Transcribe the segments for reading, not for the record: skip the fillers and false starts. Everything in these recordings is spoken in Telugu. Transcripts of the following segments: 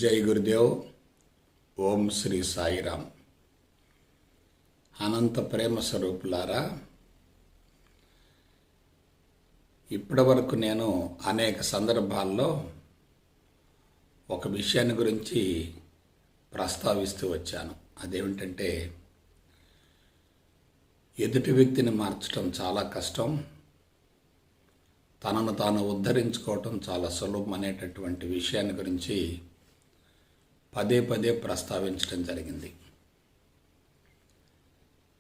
జై గురుదేవ్. ఓం శ్రీ సాయిరామ్. అనంత ప్రేమ స్వరూపులారా, ఇప్పటి వరకు నేను అనేక సందర్భాల్లో ఒక విషయాన్ని గురించి ప్రస్తావిస్తూ వచ్చాను. అదేమిటంటే, ఎదుటి వ్యక్తిని మార్చడం చాలా కష్టం, తనను తాను ఉద్ధరించుకోవటం చాలా సులభం అనేటటువంటి విషయాన్ని గురించి పదే పదే ప్రస్తావించడం జరిగింది.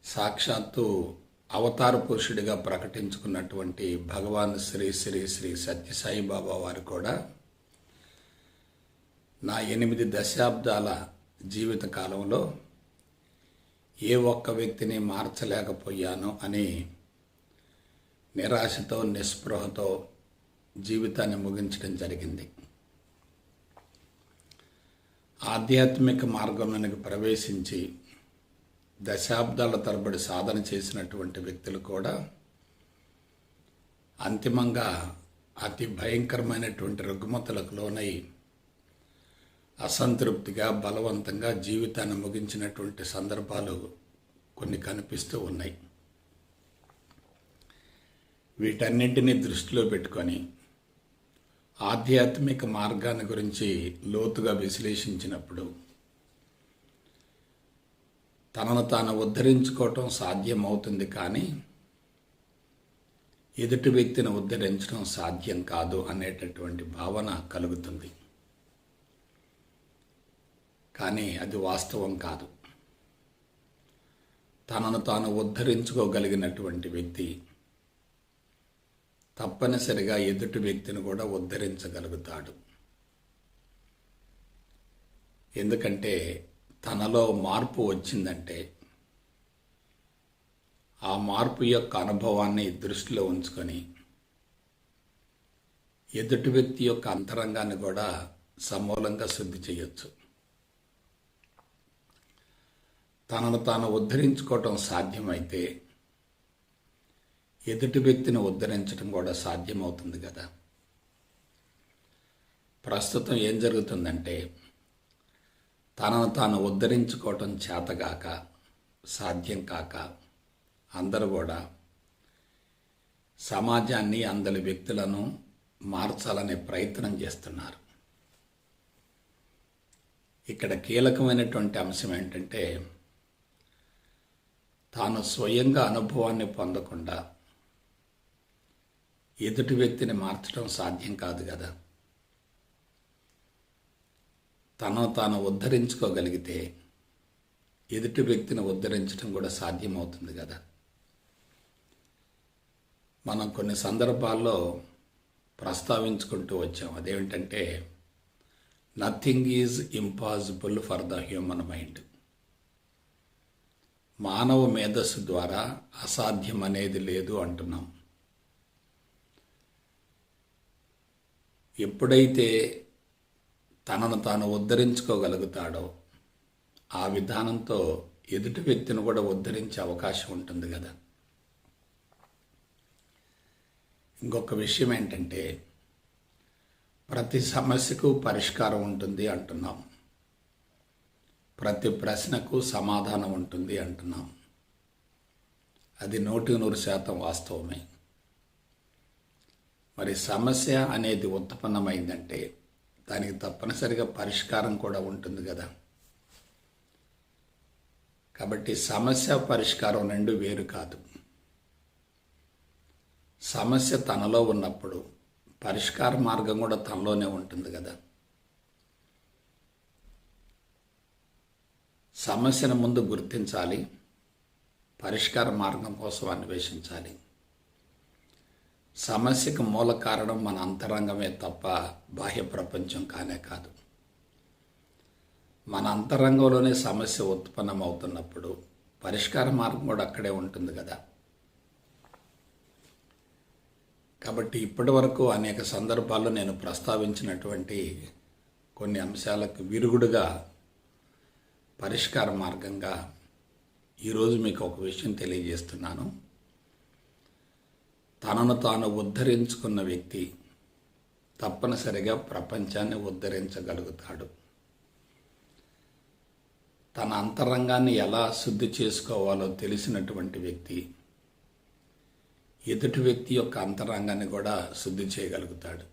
సాక్షాత్తు అవతార పురుషుడిగా ప్రకటించుకున్నటువంటి భగవాన్ శ్రీ శ్రీ శ్రీ సత్యసాయి బాబా వారు కూడా నా 8 దశాబ్దాల జీవిత కాలంలో ఏ ఒక్క వ్యక్తిని మార్చలేకపోయాను అని నిరాశతో నిస్పృహతో జీవితాన్ని ముగించడం జరిగింది. ఆధ్యాత్మిక మార్గంలోనికి ప్రవేశించి దశాబ్దాల తరబడి సాధన చేసినటువంటి వ్యక్తులు కూడా అంతిమంగా అతి భయంకరమైనటువంటి రుగ్మతలకు లోనై అసంతృప్తిగా బలవంతంగా జీవితాన్ని ముగించినటువంటి సందర్భాలు కొన్ని కనిపిస్తూ ఉన్నాయి. వీటన్నింటినీ దృష్టిలో పెట్టుకొని ఆధ్యాత్మిక మార్గాన్ని గురించి లోతుగా విశ్లేషించినప్పుడు తనను తాను ఉద్ధరించుకోవటం సాధ్యమవుతుంది, కానీ ఎదుటి వ్యక్తిని ఉద్ధరించడం సాధ్యం కాదు అనేటటువంటి భావన కలుగుతుంది. కానీ అది వాస్తవం కాదు. తనను తాను ఉద్ధరించుకోగలిగినటువంటి వ్యక్తి తప్పనిసరిగా ఎదుటి వ్యక్తిని కూడా ఉద్ధరించగలుగుతాడు. ఎందుకంటే తనలో మార్పు వచ్చిందంటే ఆ మార్పు యొక్క అనుభవాన్ని దృష్టిలో ఉంచుకొని ఎదుటి వ్యక్తి యొక్క అంతరంగాన్ని కూడా సమూలంగా శుద్ధి చేయొచ్చు. తనను తాను ఉద్ధరించుకోవటం సాధ్యమైతే ఎదుటి వ్యక్తిని ఉద్ధరించడం కూడా సాధ్యమవుతుంది కదా. ప్రస్తుతం ఏం జరుగుతుందంటే, తనను తాను ఉద్ధరించుకోవటం చేతగాక, సాధ్యం కాక అందరూ కూడా సమాజాన్ని, అందరి వ్యక్తులను మార్చాలనే ప్రయత్నం చేస్తున్నారు. ఇక్కడ కీలకమైనటువంటి అంశం ఏంటంటే, తాను స్వయంగా అనుభవాన్ని పొందకుండా ఎదుటి వ్యక్తిని మార్చడం సాధ్యం కాదు కదా. తనను తాను ఉద్ధరించుకోగలిగితే ఎదుటి వ్యక్తిని ఉద్ధరించడం కూడా సాధ్యమవుతుంది కదా. మనం కొన్ని సందర్భాల్లో ప్రస్తావించుకుంటూ వచ్చాం. అదేమిటంటే, nothing is impossible for the human mind. మానవ మేధస్సు ద్వారా అసాధ్యం అనేది లేదు అంటున్నాం. ఎప్పుడైతే తనను తాను ఉద్ధరించుకోగలుగుతాడో ఆ విధానంతో ఎదుటి వ్యక్తిని కూడా ఉద్ధరించే అవకాశం ఉంటుంది కదా. ఇంకొక విషయం ఏంటంటే, ప్రతి సమస్యకు పరిష్కారం ఉంటుంది అంటున్నాం, ప్రతి ప్రశ్నకు సమాధానం ఉంటుంది అంటున్నాం. అది 100% వాస్తవమే. మరి సమస్య అనేది ఉత్పన్నమైందంటే దానికి తప్పనిసరిగా పరిష్కారం కూడా ఉంటుంది కదా. కాబట్టి సమస్య పరిష్కారం రెండు వేరు కాదు. సమస్య తనలో ఉన్నప్పుడు పరిష్కార మార్గం కూడా తనలోనే ఉంటుంది కదా. సమస్యను ముందు గుర్తించాలి, పరిష్కార మార్గం కోసం అన్వేషించాలి. సమస్యకు మూల కారణం మన అంతరంగమే తప్ప బాహ్య ప్రపంచం కానే కాదు. మన అంతరంగంలోనే సమస్య ఉత్పన్నమవుతున్నప్పుడు పరిష్కార మార్గం కూడా అక్కడే ఉంటుంది కదా. కాబట్టి ఇప్పటి వరకు అనేక సందర్భాల్లో నేను ప్రస్తావించినటువంటి కొన్ని అంశాలకు విరుగుడుగా పరిష్కార మార్గంగా ఈరోజు మీకు ఒక విషయం తెలియజేస్తున్నాను. తనను తాను ఉద్ధరించుకున్న వ్యక్తి తప్పనిసరిగా ప్రపంచాన్ని ఉద్ధరించగలుగుతాడు. తన అంతరంగాన్ని ఎలా శుద్ధి చేసుకోవాలో తెలిసినటువంటి వ్యక్తి ఎదుటి వ్యక్తి యొక్క అంతరంగాన్ని కూడా శుద్ధి చేయగలుగుతాడు.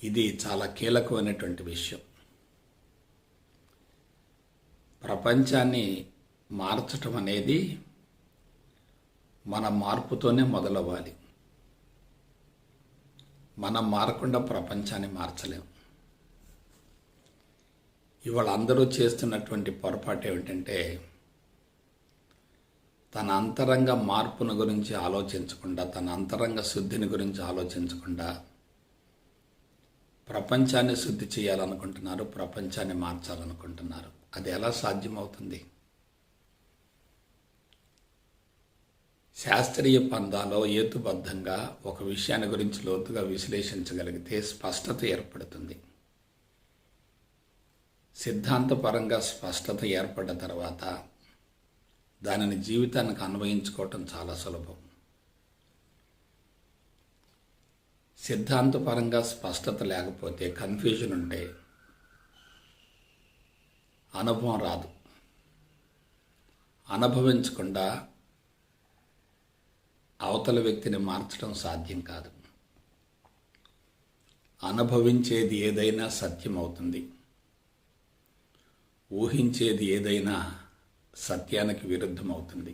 ఇది చాలా కీలకమైనటువంటి విషయం. ప్రపంచాన్ని మార్చటం అనేది మన మార్పుతోనే మొదలవ్వాలి. మనం మారకుండా ప్రపంచాన్ని మార్చలేము. ఇవాళ అందరూ చేస్తున్నటువంటి పొరపాటు ఏమిటంటే, తన అంతరంగ మార్పును గురించి ఆలోచించకుండా, తన అంతరంగ శుద్ధిని గురించి ఆలోచించకుండా ప్రపంచాన్ని శుద్ధి చేయాలనుకుంటున్నారు, ప్రపంచాన్ని మార్చాలనుకుంటున్నారు. అది ఎలా సాధ్యమవుతుంది? శాస్త్రీయ పందాలో హేతుబద్ధంగా ఒక విషయాన్ని గురించి లోతుగా విశ్లేషించగలిగితే స్పష్టత ఏర్పడుతుంది. సిద్ధాంతపరంగా స్పష్టత ఏర్పడ్డ తర్వాత దానిని జీవితానికి అన్వయించుకోవటం చాలా సులభం. సిద్ధాంతపరంగా స్పష్టత లేకపోతే, కన్ఫ్యూజన్ ఉంటే అనుభవం రాదు. అనుభవించకుండా అవతల వ్యక్తిని మార్చడం సాధ్యం కాదు. అనుభవించేది ఏదైనా సత్యం అవుతుంది. ఊహించేది ఏదైనా సత్యానికి విరుద్ధం అవుతుంది.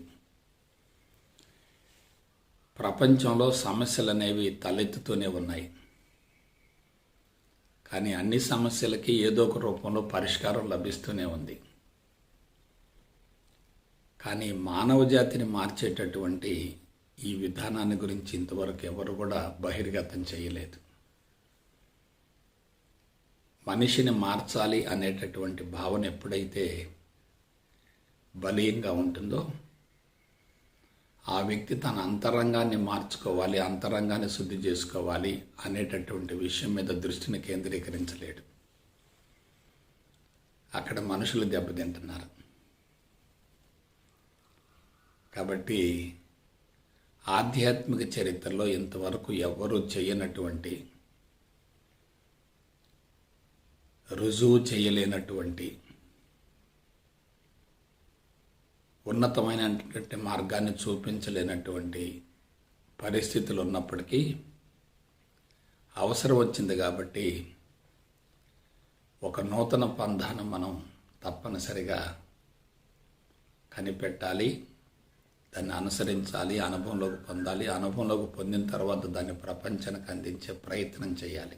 ప్రపంచంలో సమస్యలు అనేవి తలెత్తుతూనే ఉన్నాయి. కానీ అన్ని సమస్యలకి ఏదో ఒక రూపంలో పరిష్కారం లభిస్తూనే ఉంది. కానీ మానవ జాతిని మార్చేటటువంటి ఈ విధానాన్ని గురించి ఇంతవరకు ఎవరు కూడా బహిర్గతం చేయలేదు. మనిషిని మార్చాలి అనేటటువంటి భావన ఎప్పుడైతే బలీయంగా ఉంటుందో, ఆ వ్యక్తి తన అంతరంగాన్ని మార్చుకోవాలి, అంతరంగాన్ని శుద్ధి చేసుకోవాలి అనేటటువంటి విషయం మీద దృష్టిని కేంద్రీకరించలేడు. అక్కడ మనుషులు దెబ్బతింటున్నారు. కాబట్టి ఆధ్యాత్మిక చరిత్రలో ఇంతవరకు ఎవ్వరూ చేయనటువంటి, రుజువు చేయలేనటువంటి ఉన్నతమైనటువంటి మార్గాన్ని చూపించలేనటువంటి పరిస్థితులు ఉన్నప్పటికీ అవసరం వచ్చింది కాబట్టి ఒక నూతన పంధాను మనం తప్పనిసరిగా కనిపెట్టాలి, దాన్ని అనుసరించాలి, అనుభవంలోకి పొందాలి. అనుభవంలోకి పొందిన తర్వాత దాన్ని ప్రపంచానికి అందించే ప్రయత్నం చేయాలి.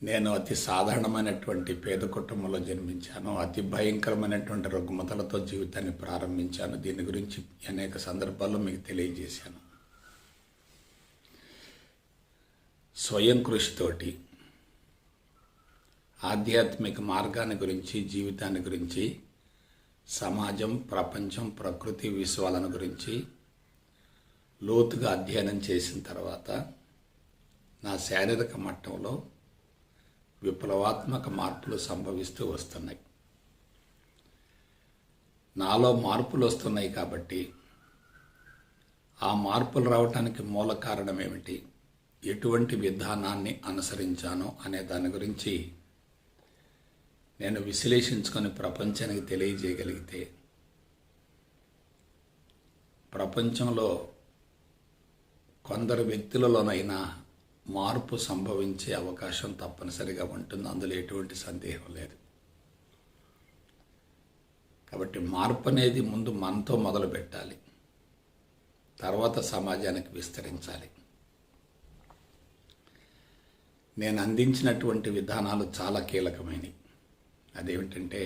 నేను అతి సాధారణమైనటువంటి పేద కుటుంబంలో జన్మించాను. అతి భయంకరమైనటువంటి రుగ్మతలతో జీవితాన్ని ప్రారంభించాను. దీని గురించి అనేక సందర్భాల్లో మీకు తెలియజేశాను. స్వయం కృషితోటి ఆధ్యాత్మిక మార్గాన్ని గురించి, జీవితాన్ని గురించి, సమాజం, ప్రపంచం, ప్రకృతి, విశ్వాలను గురించి లోతుగా అధ్యయనం చేసిన తర్వాత నా శారీరక మట్టంలో విప్లవాత్మక మార్పులు సంభవిస్తూ వస్తున్నాయి. నాలో మార్పులు వస్తున్నాయి కాబట్టి ఆ మార్పులు రావటానికి మూల కారణం ఏమిటి, ఎటువంటి విధానాన్ని అనుసరించాను అనే దాని గురించి నేను విశ్లేషించుకొని ప్రపంచానికి తెలియజేయగలిగితే, ప్రపంచంలో కొందరు వ్యక్తులలోనైనా మార్పు సంభవించే అవకాశం తప్పనిసరిగా ఉంటుంది. అందులో ఎటువంటి సందేహం లేదు. కాబట్టి మార్పు అనేది ముందు మనతో మొదలు పెట్టాలి, తర్వాత సమాజానికి విస్తరించాలి. నేను అందించినటువంటి విధానాలు చాలా కీలకమైనవి. అదేమిటంటే,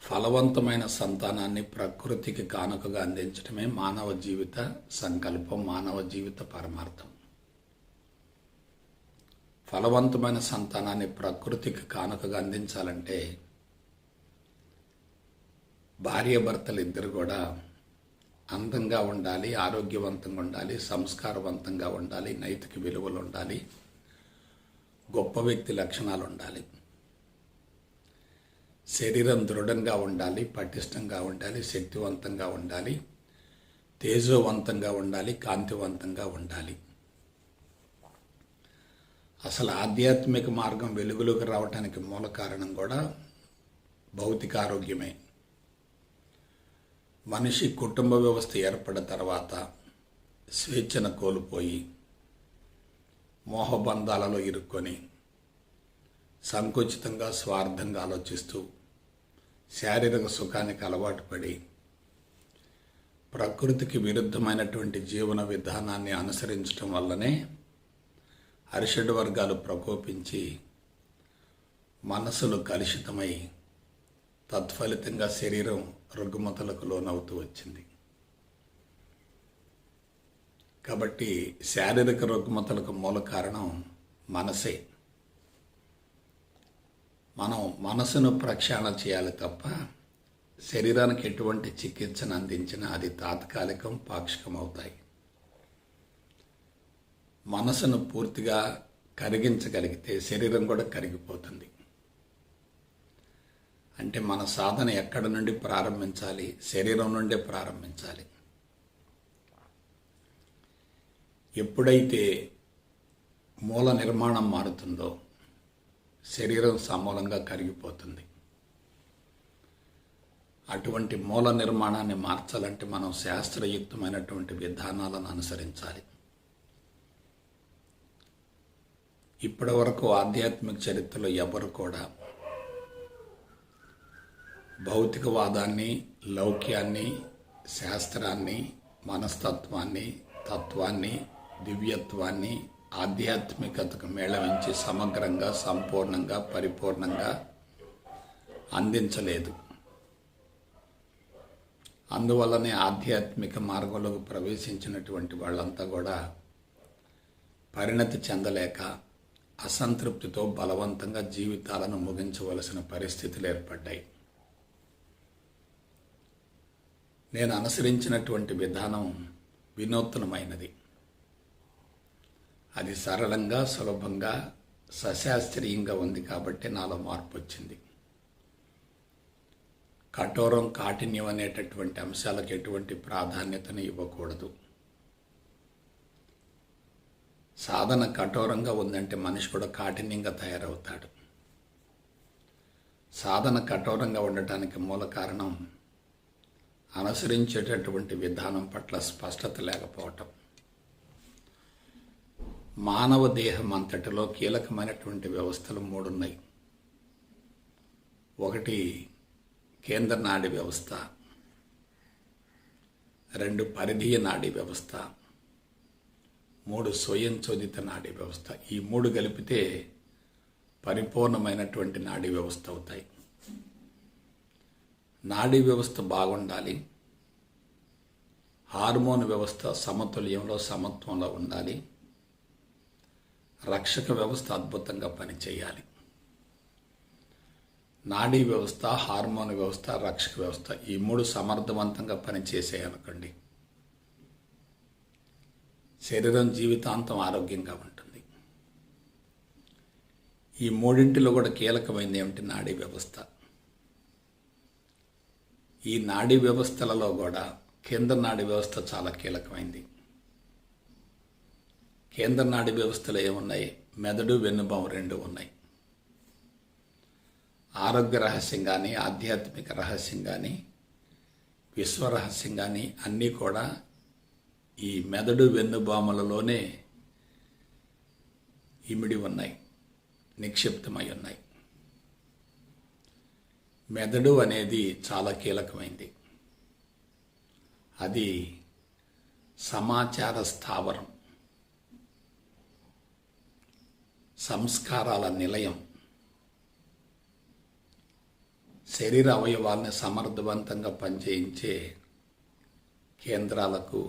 ఫలవంతమైన సంతానాన్ని ప్రకృతికి కానుకగా అందించడమే మానవ జీవిత సంకల్పం, మానవ జీవిత పరమార్థం. ఫలవంతమైన సంతానాన్ని ప్రకృతికి కానుకగా అందించాలంటే భార్యాభర్తలు ఇద్దరు కూడా అందంగా ఉండాలి, ఆరోగ్యవంతంగా ఉండాలి, సంస్కారవంతంగా ఉండాలి, నైతిక విలువలు ఉండాలి, గొప్ప వ్యక్తి లక్షణాలు ఉండాలి, శరీరం దృఢంగా ఉండాలి, పటిష్టంగా ఉండాలి, శక్తివంతంగా ఉండాలి, తేజోవంతంగా ఉండాలి, కాంతివంతంగా ఉండాలి. అసలు ఆధ్యాత్మిక మార్గం వెలుగులోకి రావటానికి మూల కారణం కూడా భౌతిక ఆరోగ్యమే. మనిషి కుటుంబ వ్యవస్థ ఏర్పడిన తర్వాత స్వేచ్ఛను కోల్పోయి మోహబంధాలలో ఇరుక్కొని సంకుచితంగా స్వార్థంగా ఆలోచిస్తూ శారీరక సుఖానికి అలవాటు పడి ప్రకృతికి విరుద్ధమైనటువంటి జీవన విధానాన్ని అనుసరించడం వల్లనే అరిషడ్ వర్గాలు ప్రకోపించి మనసులు కలుషితమై తత్ఫలితంగా శరీరం రుగ్మతలకు లోనవుతూ వచ్చింది. కాబట్టి శారీరక రుగ్మతలకు మూల కారణం మనసే. మనం మనసును ప్రక్షాళన చేయాలి తప్ప శరీరానికి ఎటువంటి చికిత్సను అందించినా అది తాత్కాలికం, పాక్షికం అవుతాయి. మనసును పూర్తిగా కరిగించగలిగితే శరీరం కూడా కరిగిపోతుంది. అంటే మన సాధన ఎక్కడి నుండి ప్రారంభించాలి? శరీరం నుండే ప్రారంభించాలి. ఎప్పుడైతే మూల నిర్మాణం మారుతుందో శరీరం సమూలంగా కరిగిపోతుంది. అటువంటి మూల నిర్మాణాన్ని మార్చాలంటే మనం శాస్త్రయుక్తమైనటువంటి విధానాలను అనుసరించాలి. ఇప్పటి వరకు ఆధ్యాత్మిక చరిత్రలో ఎవరు కూడా భౌతికవాదాన్ని, లౌక్యాన్ని, శాస్త్రాన్ని, మనస్తత్వాన్ని, తత్వాన్ని, దివ్యత్వాన్ని, ఆధ్యాత్మికతకు మేళవించి సమగ్రంగా, సంపూర్ణంగా, పరిపూర్ణంగా అందించలేదు. అందువల్లనే ఆధ్యాత్మిక మార్గంలోకి ప్రవేశించినటువంటి వాళ్ళంతా కూడా పరిణతి చెందలేక అసంతృప్తితో బలవంతంగా జీవితాలను ముగించవలసిన పరిస్థితులు ఏర్పడ్డాయి. నేను అనుసరించినటువంటి విధానం వినూత్నమైనది. అది సరళంగా, సులభంగా, సశాస్త్రీయంగా ఉంది కాబట్టి నాలో మార్పు వచ్చింది. కఠోరం, కాఠిన్యం అనేటటువంటి అంశాలకు ఎటువంటి ప్రాధాన్యతను ఇవ్వకూడదు. సాధన కఠోరంగా ఉందంటే మనిషి కూడా కాఠిన్యంగా తయారవుతాడు. సాధన కఠోరంగా ఉండటానికి మూల కారణం అనుసరించేటటువంటి విధానం పట్ల స్పష్టత లేకపోవటం. మానవ దేహం అంతటిలో కీలకమైనటువంటి వ్యవస్థలు 3 ఉన్నాయి. ఒకటి కేంద్ర నాడీ వ్యవస్థ, 2 పరిధీయ నాడీ వ్యవస్థ, 3 స్వయంచోదిత నాడీ వ్యవస్థ. ఈ 3 కలిపితే పరిపూర్ణమైనటువంటి నాడీ వ్యవస్థ అవుతాయి. నాడీ వ్యవస్థ బాగుండాలి, హార్మోన్ వ్యవస్థ సమతుల్యంలో, సమత్వంలో ఉండాలి, రక్షక వ్యవస్థ అద్భుతంగా పనిచేయాలి. నాడీ వ్యవస్థ, హార్మోన్ వ్యవస్థ, రక్షక వ్యవస్థ ఈ 3 సమర్థవంతంగా పనిచేసేయనుకోండి, శరీరం జీవితాంతం ఆరోగ్యంగా ఉంటుంది. ఈ 3 కూడా కీలకమైనది ఏమిటి? నాడీ వ్యవస్థ. ఈ నాడీ వ్యవస్థలలో కూడా కేంద్ర నాడీ వ్యవస్థ చాలా కీలకమైంది. కేంద్ర నాడీ వ్యవస్థలో ఏమున్నాయి? మెదడు, వెన్నుపాము 2 ఉన్నాయి. ఆరోగ్య రహస్యం కానీ, ఆధ్యాత్మిక రహస్యం కానీ, విశ్వరహస్యం కానీ అన్నీ కూడా ఈ మెదడు, వెన్నుబాములలోనే ఇమిడి ఉన్నాయి, నిక్షిప్తమై ఉన్నాయి. మెదడు అనేది చాలా కీలకమైంది. అది సమాచార స్థావరం, సంస్కారాల నిలయం. శరీర అవయవాల్ని సమర్థవంతంగా పనిచేయించే కేంద్రాలకు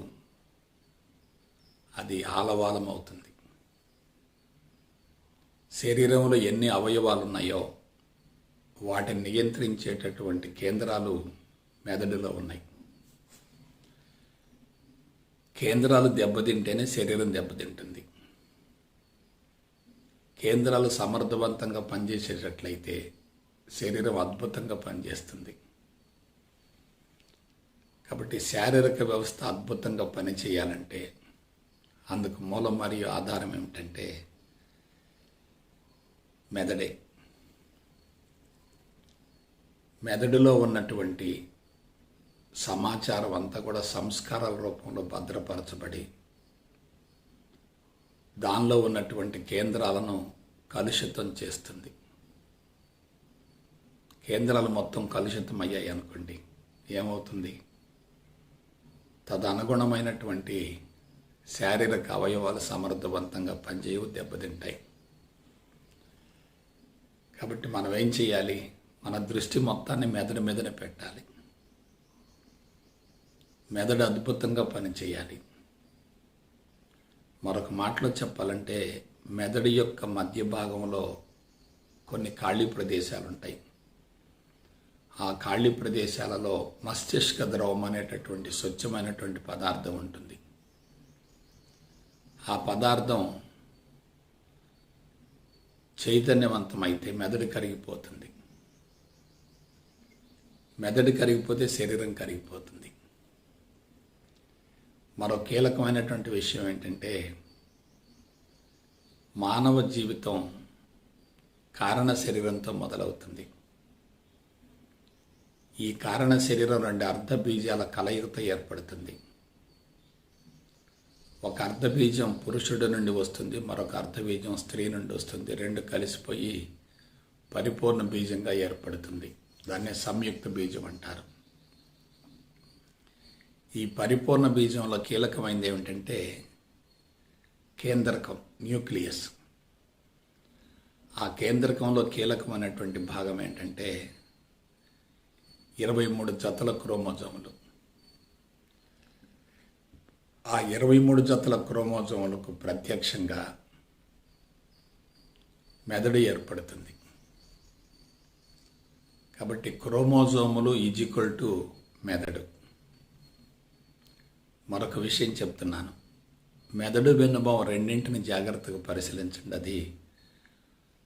అది ఆలవాలం అవుతుంది. శరీరంలో ఎన్ని అవయవాలు ఉన్నాయో వాటిని నియంత్రించేటటువంటి కేంద్రాలు మెదడులో ఉన్నాయి. కేంద్రాలు దెబ్బతింటేనే శరీరం దెబ్బతింటుంది. కేంద్రాలు సమర్థవంతంగా పనిచేసేటట్లయితే శరీరం అద్భుతంగా పనిచేస్తుంది. కాబట్టి శారీరక వ్యవస్థ అద్భుతంగా పనిచేయాలంటే అందుకు మూలం మరియు ఆధారం ఏమిటంటే మెదడే. మెదడులో ఉన్నటువంటి సమాచారం అంతా కూడా సంస్కారాల రూపంలో భద్రపరచబడి దానిలో ఉన్నటువంటి కేంద్రాలను కలుషితం చేస్తుంది. కేంద్రాలు మొత్తం కలుషితం అయ్యాయి అనుకోండి, ఏమవుతుంది? తదనుగుణమైనటువంటి శారీరక అవయవాలు సమర్థవంతంగా పనిచేయవు, దెబ్బతింటాయి. కాబట్టి మనం ఏం చేయాలి? మన దృష్టి మొత్తాన్ని మెదడు మీదనే పెట్టాలి. మెదడు అద్భుతంగా పనిచేయాలి. మరొక మాటలో చెప్పాలంటే మెదడు యొక్క మధ్య భాగంలో కొన్ని ఖాళీ ప్రదేశాలు ఉంటాయి. ఆ ఖాళీ ప్రదేశాలలో మస్తిష్క ద్రవం అనేటటువంటి స్వచ్ఛమైనటువంటి పదార్థం ఉంటుంది. ఆ పదార్థం చైతన్యవంతమైతే మెదడు కరిగిపోతుంది. మెదడు కరిగిపోతే శరీరం కరిగిపోతుంది. మరో కీలకమైనటువంటి విషయం ఏంటంటే మానవ జీవితం కారణ శరీరంతో మొదలవుతుంది. ఈ కారణ శరీరం 2 అర్ధబీజాల కలయికతో ఏర్పడుతుంది. ఒక అర్ధబీజం పురుషుడి నుండి వస్తుంది, మరొక అర్ధబీజం స్త్రీ నుండి వస్తుంది. 2 కలిసిపోయి పరిపూర్ణ బీజంగా ఏర్పడుతుంది. దాన్నే సంయుక్త బీజం అంటారు. ఈ పరిపూర్ణ బీజంలో కీలకమైనది ఏమిటంటే కేంద్రకం, న్యూక్లియస్. ఆ కేంద్రకంలో కీలకమైనటువంటి భాగం ఏంటంటే 23 జతల క్రోమోజోములు. ఆ 23 జతల క్రోమోజోములకు ప్రత్యక్షంగా మెదడు ఏర్పడుతుంది. కాబట్టి క్రోమోజోములు ఈక్వల్ టు మెదడు. మరొక విషయం చెప్తున్నాను, మెదడు వెన్నుభాగం రెండింటిని జాగ్రత్తగా పరిశీలించండి. అది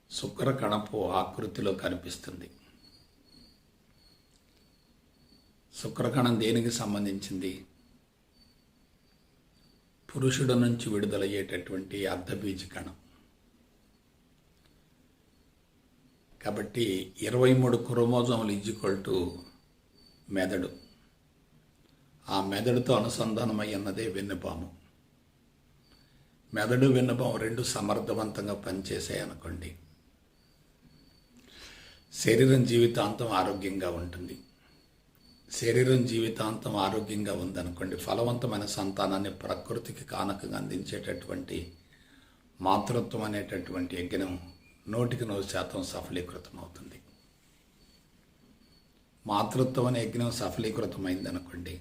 శుక్రకణపు ఆకృతిలో కనిపిస్తుంది. శుక్రకణం దేనికి సంబంధించింది? పురుషుడు నుంచి విడుదలయ్యేటటువంటి అర్ధబీజ కణం. కాబట్టి 23 క్రోమోజోములు ఈక్వల్ టు మెదడు. ఆ మెదడుతో అనుసంధానమై ఉన్నదే వెన్నుపాము. మెదడు వెన్నుపాము 2 సమర్థవంతంగా పనిచేసాయి అనుకోండి, శరీరం జీవితాంతం ఆరోగ్యంగా ఉంటుంది. శరీరం జీవితాంతం ఆరోగ్యంగా ఉందనుకోండి, ఫలవంతమైన సంతానాన్ని ప్రకృతికి కానుకగా అందించేటటువంటి మాతృత్వం అనేటటువంటి యజ్ఞం 100% సఫలీకృతం అవుతుంది. మాతృత్వం అనే యజ్ఞం సఫలీకృతమైంది అనుకోండి,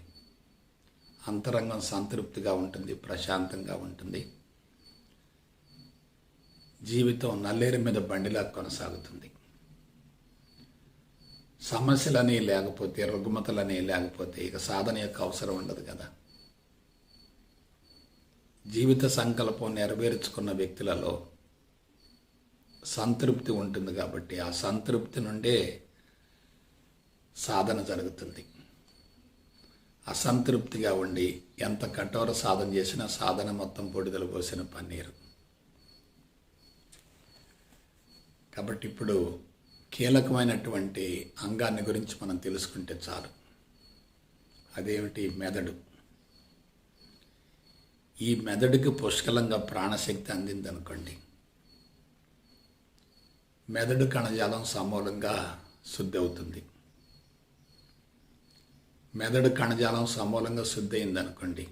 అంతరంగం సంతృప్తిగా ఉంటుంది, ప్రశాంతంగా ఉంటుంది. జీవితం నల్లేరు మీద బండిలా కొనసాగుతుంది. సమస్యలని లేకపోతే, రుగ్మతలని లేకపోతే ఇక సాధన యొక్క అవసరం ఉండదు కదా. జీవిత సంకల్పం నెరవేర్చుకున్న వ్యక్తులలో సంతృప్తి ఉంటుంది. కాబట్టి ఆ సంతృప్తి నుండే సాధన జరుగుతుంది. అసంతృప్తిగా ఉండి ఎంత కఠోర సాధన చేసినా సాధన మొత్తం పొడిదలు పోసిన పన్నీరు. కాబట్టి ఇప్పుడు కీలకమైనటువంటి అంగాన్ని గురించి మనం తెలుసుకుంటే చాలు. అదేమిటి? మెదడు. ఈ మెదడుకి పుష్కలంగా ప్రాణశక్తి అందిందనుకోండి, మెదడు కణజాలం సమూలంగా శుద్ధి అవుతుంది. మెదడు కణజాలం సమూలంగా శుద్ధి అయిందనుకోండి,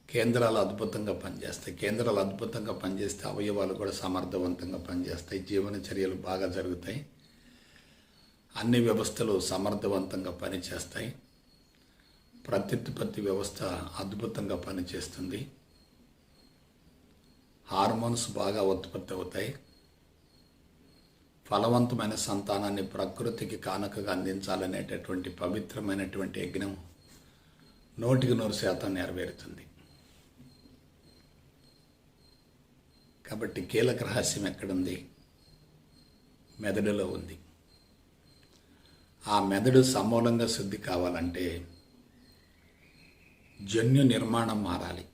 కేంద్రాలు అద్భుతంగా పనిచేస్తాయి. కేంద్రాలు అద్భుతంగా పనిచేస్తే అవయవాలు కూడా సమర్థవంతంగా పనిచేస్తాయి. జీవన చర్యలు బాగా జరుగుతాయి. అన్ని వ్యవస్థలు సమర్థవంతంగా పనిచేస్తాయి. ప్రత్యుత్పత్తి వ్యవస్థ అద్భుతంగా పనిచేస్తుంది. హార్మోన్స్ బాగా ఉత్పత్తి అవుతాయి. ఫలవంతమైన సంతానాన్ని ప్రకృతికి కానుకగా అందించాలనేటటువంటి పవిత్రమైనటువంటి యజ్ఞం 100% నెరవేరుతుంది. కాబట్టి కీలక రహస్యం ఎక్కడుంది? మెదడులో ఉంది. ఆ మెదడు సమూలంగా శుద్ధి కావాలంటే జన్యు నిర్మాణం మారాలి,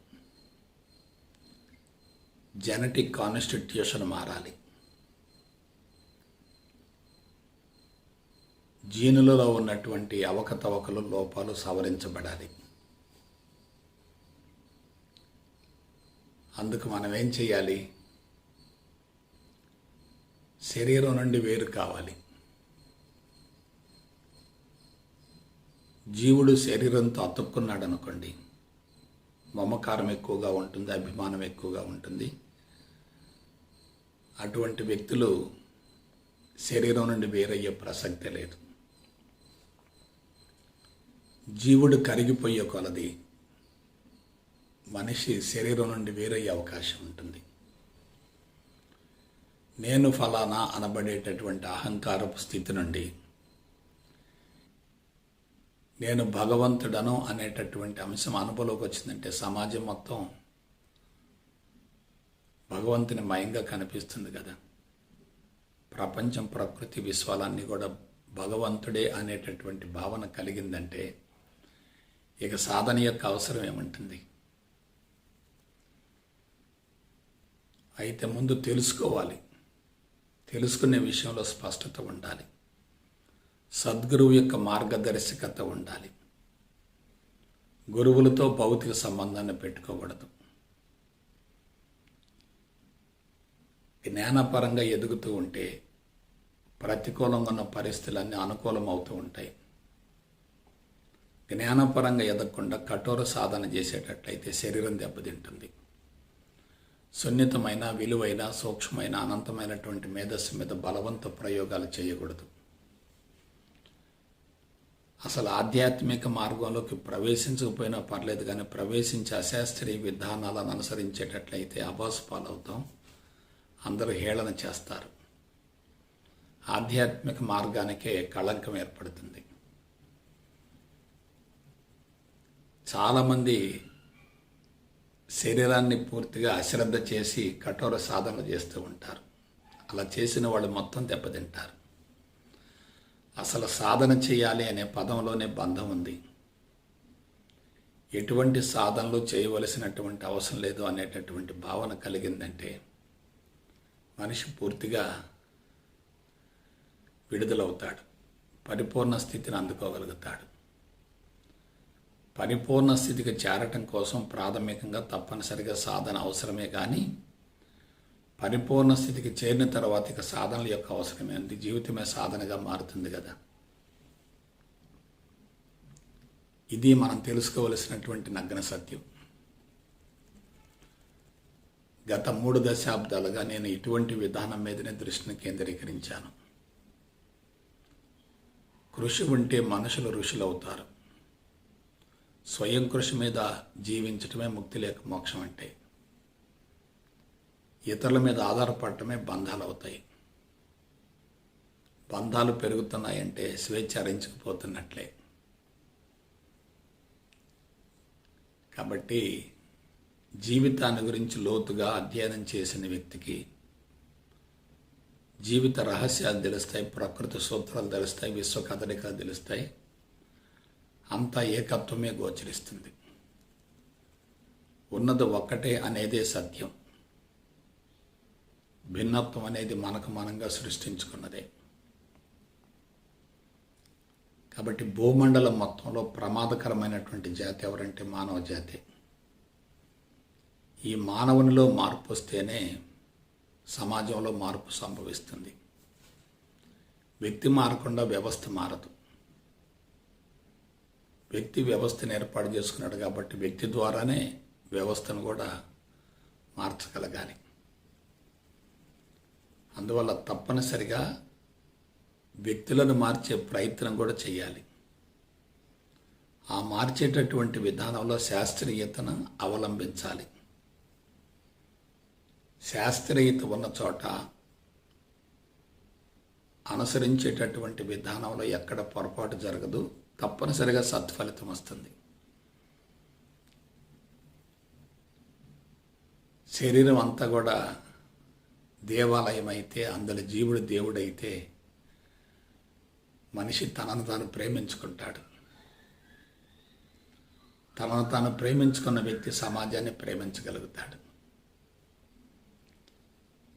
జెనెటిక్ కాన్స్టిట్యూషన్ మారాలి. జీనులలో ఉన్నటువంటి అవకతవకలు, లోపాలు సవరించబడాలి. అందుకు మనం ఏం చేయాలి? శరీరం నుండి వేరు కావాలి. జీవుడు శరీరంతో అతుక్కున్నాడు అనుకోండి, మమకారం ఎక్కువగా ఉంటుంది, అభిమానం ఎక్కువగా ఉంటుంది. అటువంటి వ్యక్తులు శరీరం నుండి వేరయ్యే ప్రసక్తే లేదు. జీవుడు కరిగిపోయే కొలది మనిషి శరీరం నుండి వేరయ్యే అవకాశం ఉంటుంది. నేను ఫలానా అనబడేటటువంటి అహంకారపు స్థితి నుండి నేను భగవంతుడను అనేటటువంటి అంశం అనుభవంలోకి వచ్చిందంటే సమాజం మొత్తం భగవంతుని మయంగా కనిపిస్తుంది కదా. ప్రపంచం, ప్రకృతి, విశ్వాలన్నీ కూడా భగవంతుడే అనేటటువంటి భావన కలిగిందంటే ఇక సాధన యొక్క అవసరం ఏముంటుంది? అయితే ముందు తెలుసుకోవాలి. తెలుసుకునే విషయంలో స్పష్టత ఉండాలి. సద్గురువు యొక్క మార్గదర్శకత ఉండాలి. గురువులతో భౌతిక సంబంధాన్ని పెట్టుకోకూడదు. జ్ఞానపరంగా ఎదుగుతూ ఉంటే ప్రతికూలంగా ఉన్న పరిస్థితులన్నీ అనుకూలం అవుతూ ఉంటాయి. జ్ఞానపరంగా ఎదగకుండా కఠోర సాధన చేసేటట్లయితే శరీరం దెబ్బతింటుంది. సున్నితమైన, విలువైన, సూక్ష్మమైన, అనంతమైనటువంటి మేధస్సు మీద బలవంత ప్రయోగాలు చేయకూడదు. అసలు ఆధ్యాత్మిక మార్గంలోకి ప్రవేశించకపోయినా పర్లేదు, కానీ ప్రవేశించి అశాస్త్రీయ విధానాలను అనుసరించేటట్లయితే అబాసు పాలవుతాం. అందరూ హేళన చేస్తారు. ఆధ్యాత్మిక మార్గానికే కళంకం ఏర్పడుతుంది. చాలామంది శరీరాన్ని పూర్తిగా అశ్రద్ధ చేసి కఠోర సాధనలు చేస్తూ ఉంటారు. అలా చేసిన వాళ్ళు మొత్తం దెబ్బతింటారు. అసలు సాధన చేయాలి అనే పదంలోనే బంధం ఉంది. ఎటువంటి సాధనలు చేయవలసినటువంటి అవసరం లేదు అనేటటువంటి భావన కలిగిందంటే మనిషి పూర్తిగా విడుదలవుతాడు, పరిపూర్ణ స్థితిని అందుకోగలుగుతాడు. పరిపూర్ణ స్థితికి చేరటం కోసం ప్రాథమికంగా తప్పనిసరిగా సాధన అవసరమే, కానీ పరిపూర్ణ స్థితికి చేరిన తర్వాత ఇక సాధనల యొక్క అవసరమే ఉంది. జీవితమే సాధనగా మారుతుంది కదా. ఇది మనం తెలుసుకోవలసినటువంటి నగ్న సత్యం. గత 3 దశాబ్దాలుగా నేను ఇటువంటి విధానం మీదనే దృష్టిని కేంద్రీకరించాను. కృషి ఉంటే మనుషులు ఋషులు అవుతారు. స్వయం కృషి మీద జీవించటమే ముక్తి లేక మోక్షం అంటే. ఇతరుల మీద ఆధారపడటమే బంధాలు అవుతాయి. బంధాలు పెరుగుతున్నాయంటే స్వేచ్ఛ హరించుకుపోతున్నట్లే. కాబట్టి జీవితాన్ని గురించి లోతుగా అధ్యయనం చేసిన వ్యక్తికి జీవిత రహస్యాలు తెలుస్తాయి, ప్రకృతి సూత్రాలు తెలుస్తాయి, విశ్వ కదలికలు తెలుస్తాయి. అంతా ఏకత్వమే గోచరిస్తుంది. ఉన్నది ఒక్కటే అనేదే సత్యం. భిన్నత్వం అనేది మనకు మనంగా సృష్టించుకున్నదే. కాబట్టి భూమండలం మొత్తంలో ప్రమాదకరమైనటువంటి జాతి ఎవరంటే మానవ జాతి. ఈ మానవునిలో మార్పు వస్తేనే సమాజంలో మార్పు సంభవిస్తుంది. వ్యక్తి మారకుండా వ్యవస్థ మారదు. వ్యక్తి వ్యవస్థను ఏర్పాటు చేసుకున్నాడు కాబట్టి వ్యక్తి ద్వారానే వ్యవస్థను కూడా మార్చగలగాలి. అందువల్ల తప్పనిసరిగా వ్యక్తులను మార్చే ప్రయత్నం కూడా చేయాలి. ఆ మార్చేటటువంటి విధానంలో శాస్త్రీయతను అవలంబించాలి. శాస్త్రీయత ఉన్న చోట అనుసరించేటటువంటి విధానంలో ఎక్కడ పొరపాటు జరగదు, తప్పనిసరిగా సత్ఫలితం వస్తుంది. శరీరం అంతా కూడా దేవాలయం అయితే, అందులో జీవుడు దేవుడైతే మనిషి తనను తాను ప్రేమించుకుంటాడు. తనను తాను ప్రేమించుకున్న వ్యక్తి సమాజాన్ని ప్రేమించగలుగుతాడు.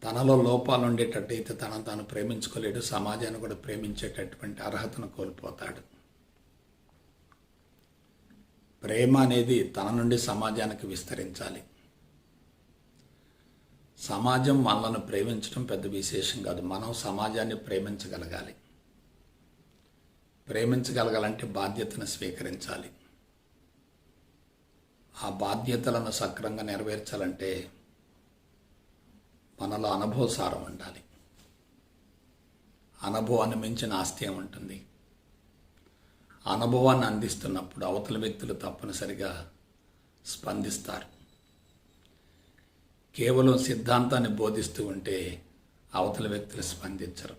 తనలో లోపాలు ఉండేటట్టయితే తనను తాను ప్రేమించుకోలేడు, సమాజాన్ని కూడా ప్రేమించేటటువంటి అర్హతను కోల్పోతాడు. ప్రేమ అనేది తన నుండి సమాజానికి విస్తరించాలి. సమాజం మనలను ప్రేమించడం పెద్ద విశేషం కాదు, మనం సమాజాన్ని ప్రేమించగలగాలి. ప్రేమించగలగాలంటే బాధ్యతను స్వీకరించాలి. ఆ బాధ్యతలను సక్రమంగా నెరవేర్చాలంటే మనలో అనుభవసారం ఉండాలి. అనుభవాన్ని మించిన ఆస్తి ఏముంటుంది? అనుభవాన్ని అందిస్తున్నప్పుడు అవతల వ్యక్తులు తప్పనిసరిగా స్పందిస్తారు. కేవలం సిద్ధాంతాన్ని బోధిస్తూ ఉంటే అవతల వ్యక్తులు స్పందించరు.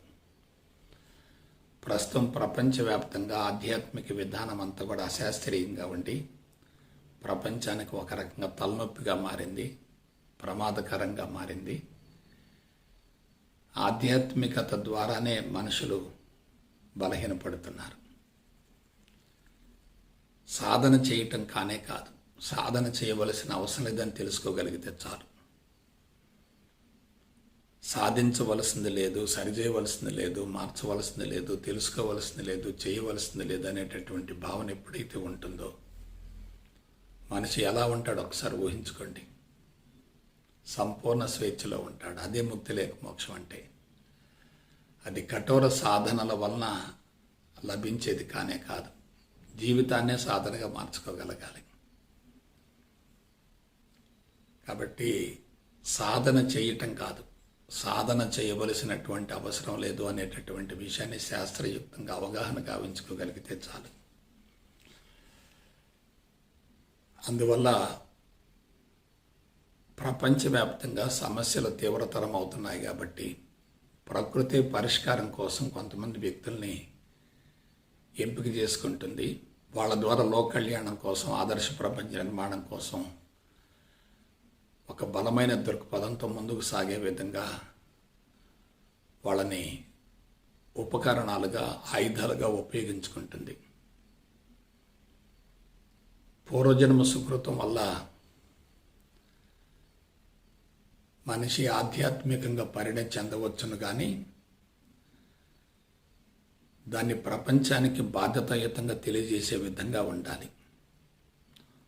ప్రస్తుతం ప్రపంచవ్యాప్తంగా ఆధ్యాత్మిక విధానం అంతా కూడా అశాస్త్రీయంగా ఉండి ప్రపంచానికి ఒక రకంగా తలనొప్పిగా మారింది, ప్రమాదకరంగా మారింది. ఆధ్యాత్మికత ద్వారానే మనుషులు బలహీనపడుతున్నారు. సాధన చేయటం కానే కాదు, సాధన చేయవలసిన అవసరం లేదని తెలుసుకోగలిగితే చాలు. సాధించవలసింది లేదు, సరిచేయవలసింది లేదు, మార్చవలసింది లేదు, తెలుసుకోవలసింది లేదు, చేయవలసింది లేదు అనేటటువంటి భావన ఎప్పుడైతే ఉంటుందో మనిషి ఎలా ఉంటాడో ఒకసారి ఊహించుకోండి. సంపూర్ణ స్వేచ్ఛలో ఉంటాడు. అదే ముక్తి లేక మోక్షం అంటే. అది కఠోర సాధనల వలన లభించేది కానే కాదు. జీవితాన్నే సాధనగా మార్చుకోగలగాలి. కాబట్టి సాధన చేయటం కాదు, సాధన చేయవలసినటువంటి అవసరం లేదు అనేటటువంటి విషయాన్ని శాస్త్రయుక్తంగా అవగాహన గావించుకోగలిగితే చాలు. అందువల్ల ప్రపంచవ్యాప్తంగా సమస్యలు తీవ్రతరం అవుతున్నాయి. కాబట్టి ప్రకృతి పరిష్కారం కోసం కొంతమంది వ్యక్తుల్ని ఎంపిక చేసుకుంటుంది. వాళ్ళ ద్వారా లోక కళ్యాణం కోసం, ఆదర్శ ప్రపంచ నిర్మాణం కోసం ఒక బలమైన దృక్పథంతో ముందుకు సాగే విధంగా వాళ్ళని ఉపకరణాలుగా, ఆయుధాలుగా ఉపయోగించుకుంటుంది. పూర్వజన్మ సుకృతం వల్ల మనిషి ఆధ్యాత్మికంగా పరిణతి చెందవచ్చును, కానీ దాన్ని ప్రపంచానికి బాధ్యతాయుతంగా తెలియజేసే విధంగా ఉండాలి.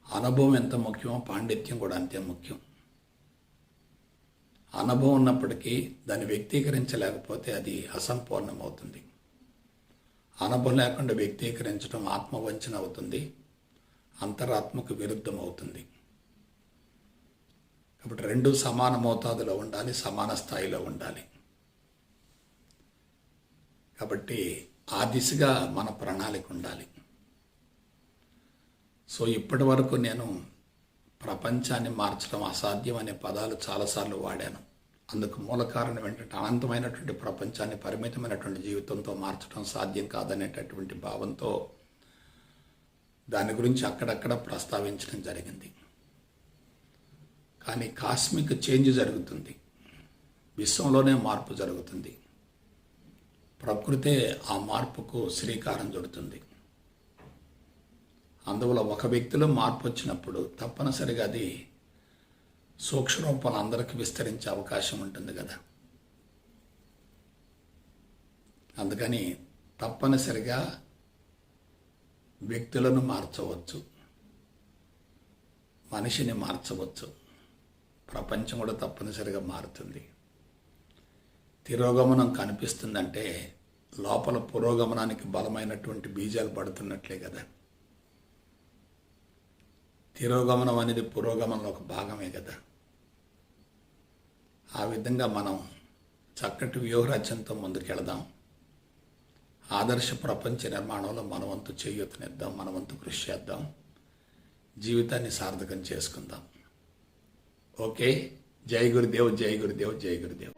అనుభవం ఎంత ముఖ్యమో పాండిత్యం కూడా అంతే ముఖ్యం. అనుభవం ఉన్నప్పటికీ దాన్ని వ్యక్తీకరించలేకపోతే అది అసంపూర్ణమవుతుంది. అనుభవం లేకుండా వ్యక్తీకరించడం ఆత్మవంచన అవుతుంది, అంతరాత్మకు విరుద్ధం అవుతుంది. కాబట్టి రెండు సమాన మోతాదులో ఉండాలి, సమాన స్థాయిలో ఉండాలి. కాబట్టి ఆ దిశగా మన ప్రణాళిక ఉండాలి. సో ఇప్పటి వరకు నేను ప్రపంచాన్ని మార్చడం అసాధ్యం అనే పదాలు చాలాసార్లు వాడాను. అందుకు మూల కారణం ఏంటంటే అనంతమైనటువంటి ప్రపంచాన్ని పరిమితమైనటువంటి జీవితంతో మార్చడం సాధ్యం కాదనేటటువంటి భావంతో దాని గురించి అక్కడక్కడ ప్రస్తావించడం జరిగింది. కానీ కాస్మిక్ చేంజ్ జరుగుతుంది, విశ్వంలోనే మార్పు జరుగుతుంది. ప్రకృతే ఆ మార్పుకు శ్రీకారం చుడుతుంది. అందువల్ల ఒక వ్యక్తిలో మార్పు వచ్చినప్పుడు తప్పనిసరిగా అది సూక్ష్మ రూపంలో అందరికీ విస్తరించే అవకాశం ఉంటుంది కదా. అందుకని తప్పనిసరిగా వ్యక్తులను మార్చవచ్చు, మనిషిని మార్చవచ్చు, ప్రపంచం కూడా తప్పనిసరిగా మారుతుంది. తిరోగమనం కనిపిస్తుందంటే లోపల పురోగమనానికి బలమైనటువంటి బీజాలు పడుతున్నట్లే కదా. తిరోగమనం అనేది పురోగమనంలో ఒక భాగమే కదా. ఆ విధంగా మనం చక్కటి వ్యూహరచనతో ముందుకెళదాం. ఆదర్శ ప్రపంచ నిర్మాణంలో మన వంతు చేయూతనిద్దాం, మన వంతు కృషి చేద్దాం, జీవితాన్ని సార్థకం చేసుకుందాం. ఓకే. జై గురుదేవ్, జై గురుదేవ్, జై గురుదేవ్.